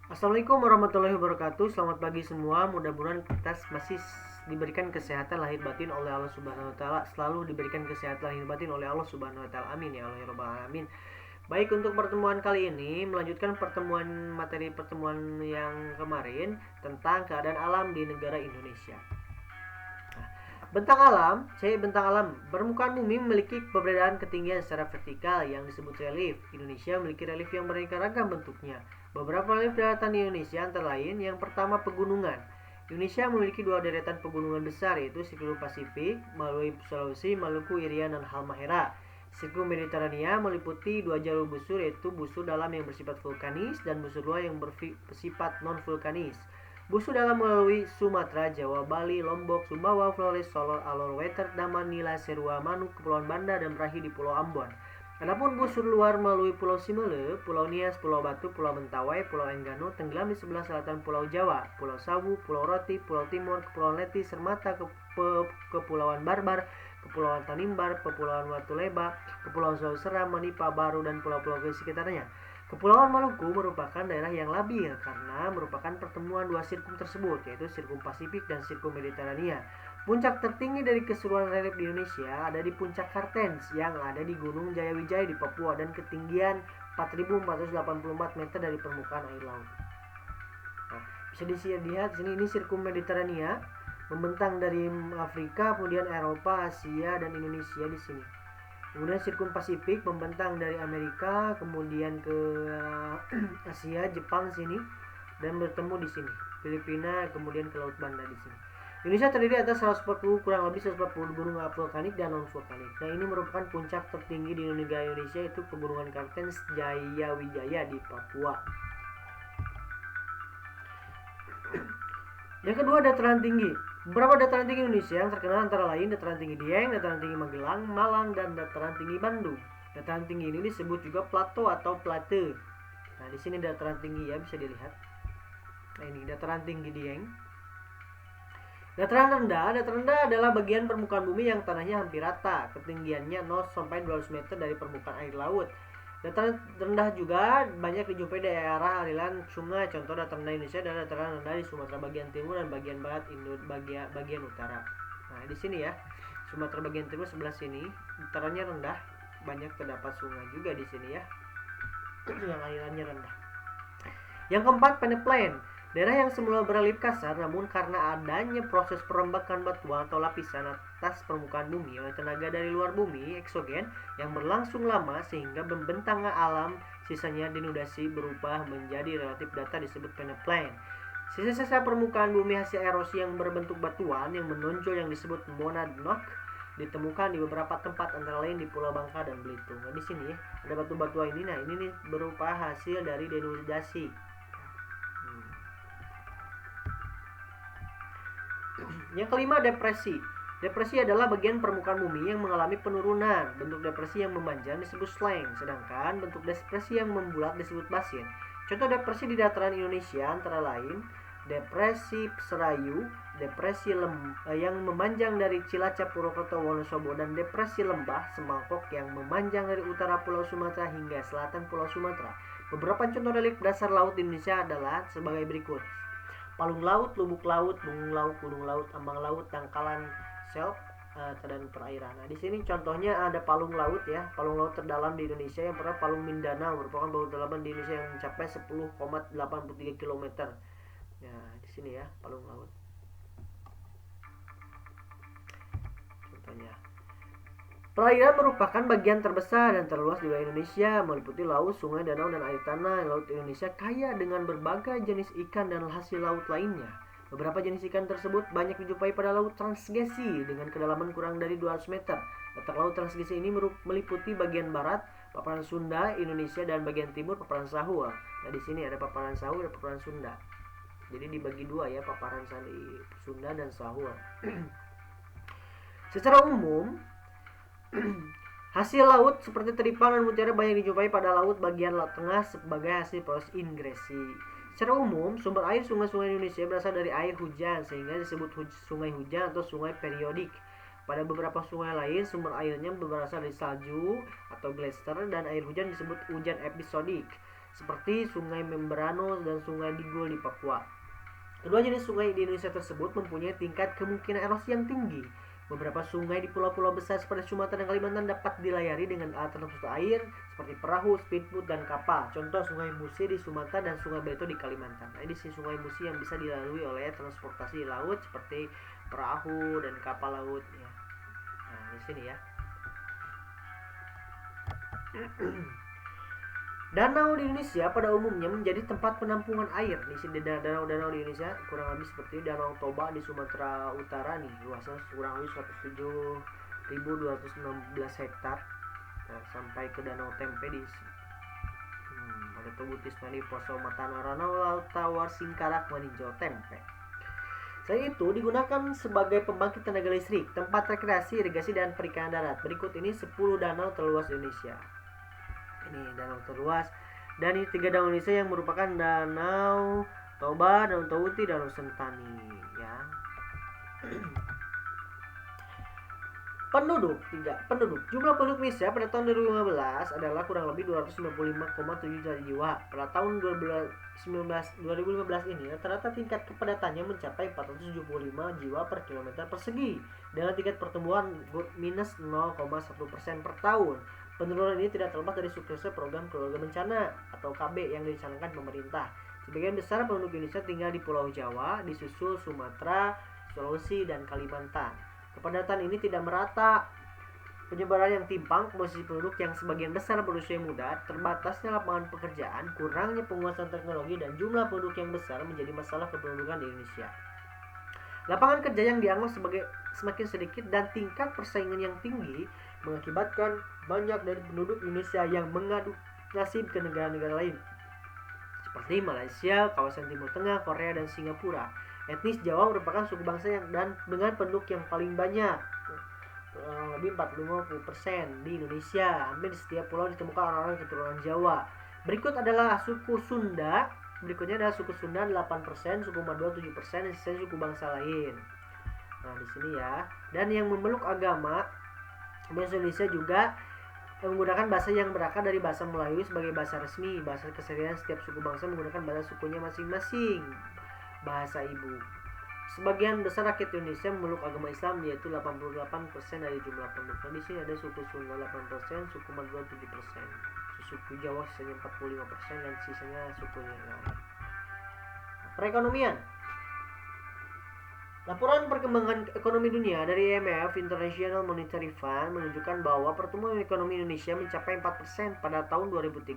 Assalamualaikum warahmatullahi wabarakatuh. Selamat pagi semua. Mudah-mudahan kita masih diberikan kesehatan lahir batin oleh Allah Subhanahu wa taala. Selalu diberikan kesehatan lahir batin oleh Allah Subhanahu wa taala. Amin ya Allah ya rabbal alamin. Baik, untuk pertemuan kali ini melanjutkan materi pertemuan yang kemarin tentang keadaan alam di negara Indonesia. Bentang alam, permukaan bumi memiliki perbedaan ketinggian secara vertikal yang disebut relief. Indonesia memiliki relief yang beraneka ragam bentuknya. Beberapa relief daratan di Indonesia antara lain: yang pertama, pegunungan. Indonesia memiliki dua deretan pegunungan besar, yaitu Siklus Pasifik melalui Sulawesi, Maluku, Irian, dan Halmahera. Siklus Mediterania meliputi dua jalur busur, yaitu busur dalam yang bersifat vulkanis dan busur luar yang bersifat non-vulkanis. Busur dalam melalui Sumatera, Jawa, Bali, Lombok, Sumbawa, Flores, Solor, Alor, Weter, Daman, Nila, Serua, Manuk, Kepulauan Banda, dan berakhir di Pulau Ambon. Adapun busur luar melalui Pulau Simele, Pulau Nias, Pulau Batu, Pulau Mentawai, Pulau Enggano, tenggelam di sebelah selatan Pulau Jawa, Pulau Sawu, Pulau Roti, Pulau Timur, Kepulauan Leti, Sermata, Kepulauan Barbar, Kepulauan Tanimbar, Kepulauan Watuleba, Kepulauan Sulawesi, Manipa, Baru, dan pulau-pulau di sekitarnya. Kepulauan Maluku merupakan daerah yang labil karena merupakan pertemuan dua sirkum tersebut, yaitu Sirkum Pasifik dan Sirkum Mediterania. Puncak tertinggi dari keseluruhan relief di Indonesia ada di Puncak Kartens yang ada di Gunung Jayawijaya di Papua dan ketinggian 4.484 meter dari permukaan air laut. Nah, bisa dilihat sini, ini Sirkum Mediterania membentang dari Afrika, kemudian Eropa, Asia, dan Indonesia di sini. Kemudian Sirkum Pasifik membentang dari Amerika, kemudian ke Asia, Jepang sini, dan bertemu di sini, Filipina, kemudian ke Laut Banda di sini. Indonesia terdiri atas 140 kurang lebih 140 gunung vulkanik dan non vulkanik. Nah, ini merupakan puncak tertinggi di negara Indonesia, yaitu Pegunungan Kartens Jayawijaya di Papua. Yang kedua, dataran tinggi. Beberapa dataran tinggi Indonesia yang terkenal antara lain dataran tinggi Dieng, dataran tinggi Magelang, Malang, dan dataran tinggi Bandung. Dataran tinggi ini disebut juga plato atau plate. Nah, di sini dataran tinggi ya, bisa dilihat. Nah, ini dataran tinggi Dieng. Dataran rendah adalah bagian permukaan bumi yang tanahnya hampir rata, ketinggiannya 0 sampai 200 meter dari permukaan air laut. Dataran rendah juga banyak dijumpai di daerah aliran sungai. Contoh dataran rendah Indonesia adalah dataran rendah di Sumatera bagian timur dan bagian barat bagian utara. Nah, di sini ya, Sumatera bagian timur sebelah sini, datarannya rendah, banyak terdapat sungai juga di sini ya, yang alirannya rendah. Yang keempat, peneplain. Daerah yang semula berrelief kasar, namun karena adanya proses perombakan batuan atau lapisan atas permukaan bumi oleh tenaga dari luar bumi eksogen yang berlangsung lama sehingga membentang alam, sisanya denudasi berubah menjadi relatif data disebut peneplain. Sisa-sisa permukaan bumi hasil erosi yang berbentuk batuan yang menonjol yang disebut monadnock ditemukan di beberapa tempat antara lain di Pulau Bangka dan Belitung. Nah, di sini ada batu-batuan ini. Nah, ini nih berupa hasil dari denudasi. Yang kelima, depresi. Depresi adalah bagian permukaan bumi yang mengalami penurunan. Bentuk depresi yang memanjang disebut sleng, sedangkan bentuk depresi yang membulat disebut basin. Contoh depresi di dataran Indonesia antara lain Depresi Serayu, depresi yang memanjang dari Cilacap, Purwokerto, Wonosobo, dan depresi Lembah Semangkok yang memanjang dari utara Pulau Sumatera hingga selatan Pulau Sumatera. Beberapa contoh relief dasar laut di Indonesia adalah sebagai berikut: palung laut, lubuk laut, gunung laut, ambang laut, dangkalan shelf, dan perairan. Nah, di sini contohnya ada palung laut ya, palung laut terdalam di Indonesia yang pernah Palung Mindanao merupakan palung terdalam di Indonesia yang mencapai 10,83 km. Ya, di sini ya, palung laut. Contohnya. Perairan merupakan bagian terbesar dan terluas di wilayah Indonesia, meliputi laut, sungai, danau, dan air tanah. Laut Indonesia kaya dengan berbagai jenis ikan dan hasil laut lainnya. Beberapa jenis ikan tersebut banyak dijumpai pada Laut Transgesi dengan kedalaman kurang dari 200 meter. Letak Laut Transgesi ini meliputi bagian barat, paparan Sunda, Indonesia, dan bagian timur, paparan Sahul. Nah, di sini ada paparan Sahul dan paparan Sunda. Jadi dibagi dua ya, paparan Sunda dan Sahul. Secara umum, hasil laut seperti teripang dan mutiara banyak dijumpai pada laut bagian laut tengah sebagai hasil proses ingresi. Secara umum, sumber air sungai-sungai Indonesia berasal dari air hujan sehingga disebut sungai hujan atau sungai periodik. Pada beberapa sungai lain, sumber airnya berasal dari salju atau glacier dan air hujan disebut hujan episodik. seperti Sungai Membrano dan Sungai Digul di Papua. Kedua jenis sungai di Indonesia tersebut mempunyai tingkat kemungkinan erosi yang tinggi. Beberapa sungai di pulau-pulau besar seperti Sumatera dan Kalimantan dapat dilayari dengan alat transportasi air seperti perahu, speedboat, dan kapal. Contoh Sungai Musi di Sumatera dan Sungai Beto di Kalimantan. Nah, ini si Sungai Musi yang bisa dilalui oleh transportasi laut seperti perahu dan kapal laut. Ya. Nah, di sini ya. Danau di Indonesia pada umumnya menjadi tempat penampungan air. Di sini danau-danau di Indonesia kurang lebih seperti Danau Toba di Sumatera Utara nih, luasnya kurang lebih 107.216 hektar. Nah, sampai ke Danau Tempe di ada Tubutisna di Poso Matana Ranau Laut Tawar Singkarak Maninjau Tempe. Selain itu digunakan sebagai pembangkit tenaga listrik, tempat rekreasi, irigasi, dan perikanan darat. Berikut ini 10 danau terluas Indonesia. Ini danau terluas, dan ini 3 danau Indonesia yang merupakan Danau Toba, Danau Tawuti, Danau Sentani ya. Penduduk jumlah penduduk Indonesia pada tahun 2015 adalah kurang lebih 295,7 juta jiwa. Pada tahun 2015 ini rata-rata tingkat kepadatannya mencapai 475 jiwa per kilometer persegi dengan tingkat pertumbuhan minus 0,1% per tahun. Penurunan ini tidak terlepas dari suksesnya program keluarga bencana atau KB yang dicanangkan pemerintah. Sebagian besar penduduk Indonesia tinggal di Pulau Jawa, disusul Sumatera, Sulawesi, dan Kalimantan. Kepadatan ini tidak merata. Penyebaran yang timpang, komposisi penduduk yang sebagian besar berusia muda, terbatasnya lapangan pekerjaan, kurangnya penguasaan teknologi, dan jumlah penduduk yang besar menjadi masalah kependudukan di Indonesia. Lapangan kerja yang dianggap sebagai semakin sedikit dan tingkat persaingan yang tinggi mengakibatkan banyak dari penduduk Indonesia yang mengadu nasib ke negara-negara lain seperti Malaysia, kawasan Timur Tengah, Korea, dan Singapura. Etnis Jawa merupakan suku bangsa yang dengan penduduk yang paling banyak, lebih 40% di Indonesia. Hampir di setiap pulau ditemukan orang-orang keturunan Jawa. Berikut adalah suku Sunda. Berikutnya adalah suku Sunda 8%, suku Madura 7%, dan sisanya suku bangsa lain. Nah, di sini ya. Dan yang memeluk agama bahasa Indonesia juga menggunakan bahasa yang berakar dari bahasa Melayu sebagai bahasa resmi. Bahasa keseharian setiap suku bangsa menggunakan bahasa sukunya masing-masing, bahasa ibu. Sebagian besar rakyat Indonesia memeluk agama Islam, yaitu 88% dari jumlah penduduk. Di sini ada suku Sunda 8%, suku Madura 7%, suku Jawa sisanya 45%, dan sisanya suku yang lain. Perekonomian. Laporan perkembangan ekonomi dunia dari IMF International Monetary Fund menunjukkan bahwa pertumbuhan ekonomi Indonesia mencapai 4% pada tahun 2013.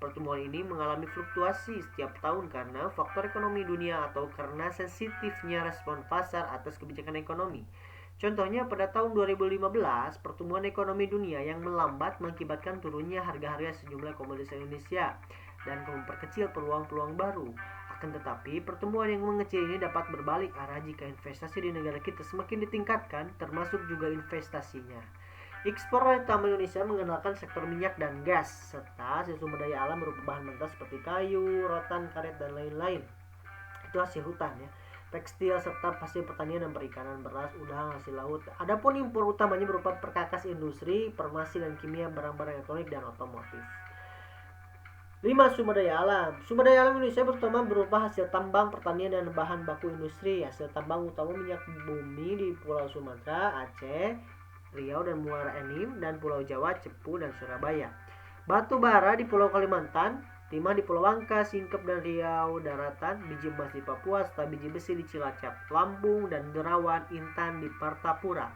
Pertumbuhan ini mengalami fluktuasi setiap tahun karena faktor ekonomi dunia atau karena sensitifnya respon pasar atas kebijakan ekonomi. Contohnya pada tahun 2015, pertumbuhan ekonomi dunia yang melambat mengakibatkan turunnya harga-harga sejumlah komoditas Indonesia dan memperkecil peluang-peluang baru. Akan tetapi, pertumbuhan yang mengecil ini dapat berbalik arah jika investasi di negara kita semakin ditingkatkan, termasuk juga investasinya. Ekspor utama Indonesia mengenalkan sektor minyak dan gas, serta sumber daya alam berupa bahan mentah seperti kayu, rotan, karet, dan lain-lain. Itu hasil hutan ya. Tekstil serta hasil pertanian dan perikanan, beras, udang, hasil laut. Adapun impor utamanya berupa perkakas industri, farmasi dan kimia, barang-barang elektronik, dan otomotif. 5. Sumber daya alam. Sumber daya alam Indonesia terutama berupa hasil tambang, pertanian, dan bahan baku industri. Hasil tambang utama minyak bumi di Pulau Sumatera, Aceh, Riau, dan Muara Enim, dan Pulau Jawa, Cepu, dan Surabaya. Batu bara di Pulau Kalimantan, timah di Pulau Bangka, Singkep, dan Riau Daratan, biji emas di Papua, serta biji besi di Cilacap, Lampung, dan Derawan, Intan di Partapura,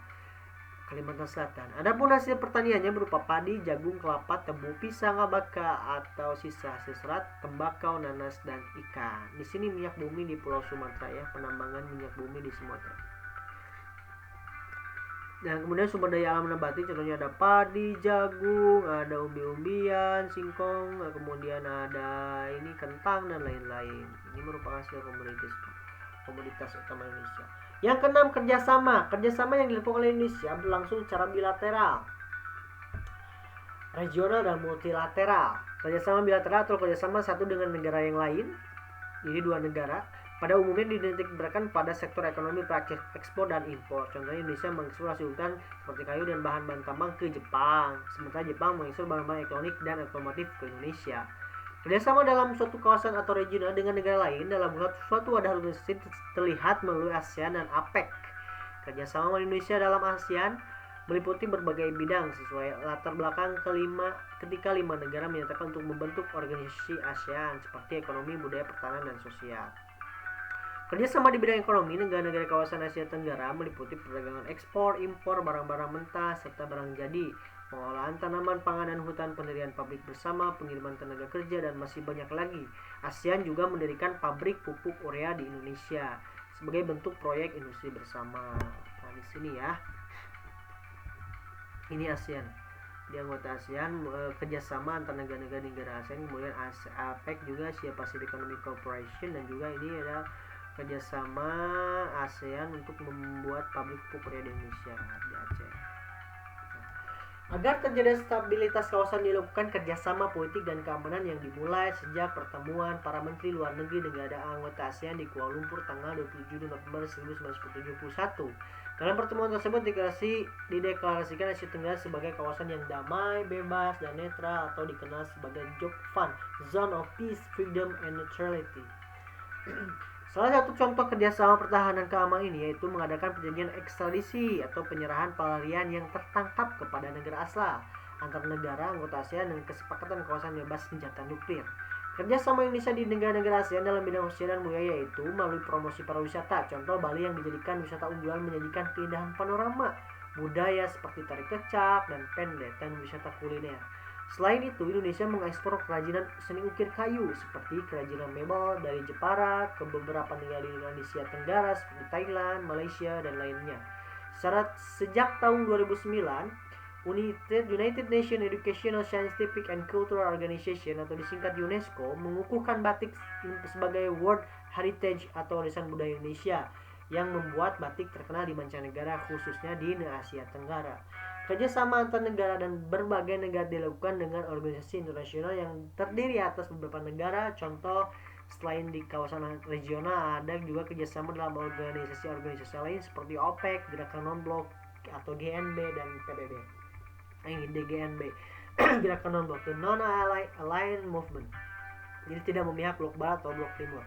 Kalimantan Selatan. Adapun hasil pertaniannya berupa padi, jagung, kelapa, tebu, pisang, abaka atau sisa hasil serat, tembakau, nanas, dan ikan. Di sini minyak bumi di Pulau Sumatera ya, penambangan minyak bumi di Sumatera. Dan kemudian sumber daya alam nabati, contohnya ada padi, jagung, ada umbi-umbian, singkong, kemudian ada ini kentang dan lain-lain. Ini merupakan hasil komoditas utama Indonesia. Yang keenam, kerjasama. Kerjasama yang dilakukan oleh Indonesia berlangsung secara bilateral, regional, dan multilateral. Kerjasama bilateral atau kerjasama satu dengan negara yang lain, jadi dua negara, pada umumnya dititikberatkan pada sektor ekonomi ekspor dan impor. Contohnya Indonesia mengekspor hasil hutan seperti kayu dan bahan-bahan tambang ke Jepang, sementara Jepang mengekspor bahan-bahan elektronik dan otomotif ke Indonesia. Kerjasama dalam suatu kawasan atau regional dengan negara lain dalam suatu wadah organisasi terlihat melalui ASEAN dan APEC. Kerjasama Indonesia dalam ASEAN meliputi berbagai bidang sesuai latar belakang ketika lima negara menyatakan untuk membentuk organisasi ASEAN seperti ekonomi, budaya, pertahanan, dan sosial. Kerjasama di bidang ekonomi negara-negara kawasan Asia Tenggara meliputi perdagangan ekspor, impor, barang-barang mentah, serta barang jadi, pengolahan tanaman pangan dan hutan, pendirian pabrik bersama, pengiriman tenaga kerja, dan masih banyak lagi. ASEAN juga mendirikan pabrik pupuk urea di Indonesia sebagai bentuk proyek industri bersama. Nah, di sini ya. Ini ASEAN, di anggota ASEAN kerjasama antar negara-negara ASEAN, kemudian APEC juga, Asia Pacific Economic Cooperation, dan juga ini ada kerjasama ASEAN untuk membuat pabrik pupuk urea di Indonesia di Aceh. Agar terjadi stabilitas kawasan dilakukan kerjasama politik dan keamanan yang dimulai sejak pertemuan para menteri luar negeri negara anggota ASEAN di Kuala Lumpur tanggal 27 November 1971. Dalam pertemuan tersebut dideklarasikan Asia Tenggara sebagai kawasan yang damai, bebas, dan netral atau dikenal sebagai JOGFAN, Zone of Peace, Freedom, and Neutrality. Salah satu contoh kerjasama pertahanan keamanan ini yaitu mengadakan perjanjian ekstradisi atau penyerahan pelarian yang tertangkap kepada negara asal antar negara anggota ASEAN dan kesepakatan kawasan bebas senjata nuklir. Kerjasama Indonesia di negara-negara ASEAN dalam bidang sosial dan budaya yaitu melalui promosi pariwisata. Contoh Bali yang dijadikan wisata unggulan menyajikan keindahan panorama budaya seperti tari kecak dan pendek dan wisata kuliner. Selain itu, Indonesia mengekspor kerajinan seni ukir kayu seperti kerajinan mebel dari Jepara ke beberapa negara di Asia Tenggara seperti Thailand, Malaysia, dan lainnya. Sejak tahun 2009, United Nations Educational, Scientific, and Cultural Organization atau disingkat UNESCO mengukuhkan batik sebagai World Heritage atau warisan budaya Indonesia yang membuat batik terkenal di mancanegara khususnya di Asia Tenggara. Kerjasama antar negara dan berbagai negara dilakukan dengan organisasi internasional yang terdiri atas beberapa negara. Contoh, selain di kawasan regional, ada juga kerjasama dalam organisasi-organisasi lain seperti OPEC, Gerakan Non-Blok atau GNB, dan PBB. DGNB, Gerakan Non-Blok, the Non-Aligned Movement. Jadi tidak memihak blok barat atau blok timur.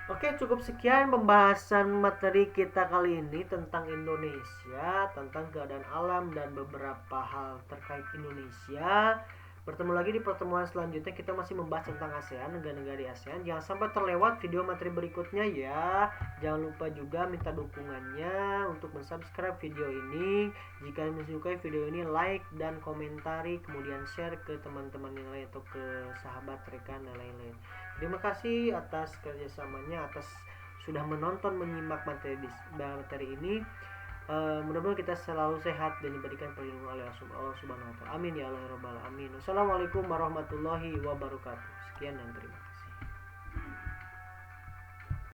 Oke, cukup sekian pembahasan materi kita kali ini tentang Indonesia, tentang keadaan alam dan beberapa hal terkait Indonesia. Bertemu lagi di pertemuan selanjutnya, kita masih membahas tentang ASEAN, negara-negara di ASEAN. Jangan sampai terlewat video materi berikutnya ya. Jangan lupa juga minta dukungannya untuk mensubscribe video ini. Jika menyukai video ini, like dan komentari, kemudian share ke teman-teman yang lain atau ke sahabat, rekan, dan lain-lain. Terima kasih atas kerjasamanya, atas sudah menonton, menyimak materi ini. Mudah-mudahan kita selalu sehat dan diberikan perlindungan oleh Allah Subhanahu wa taala. Amin ya Allah ya rabbal alamin. Wassalamualaikum warahmatullahi wabarakatuh. Sekian dan terima kasih.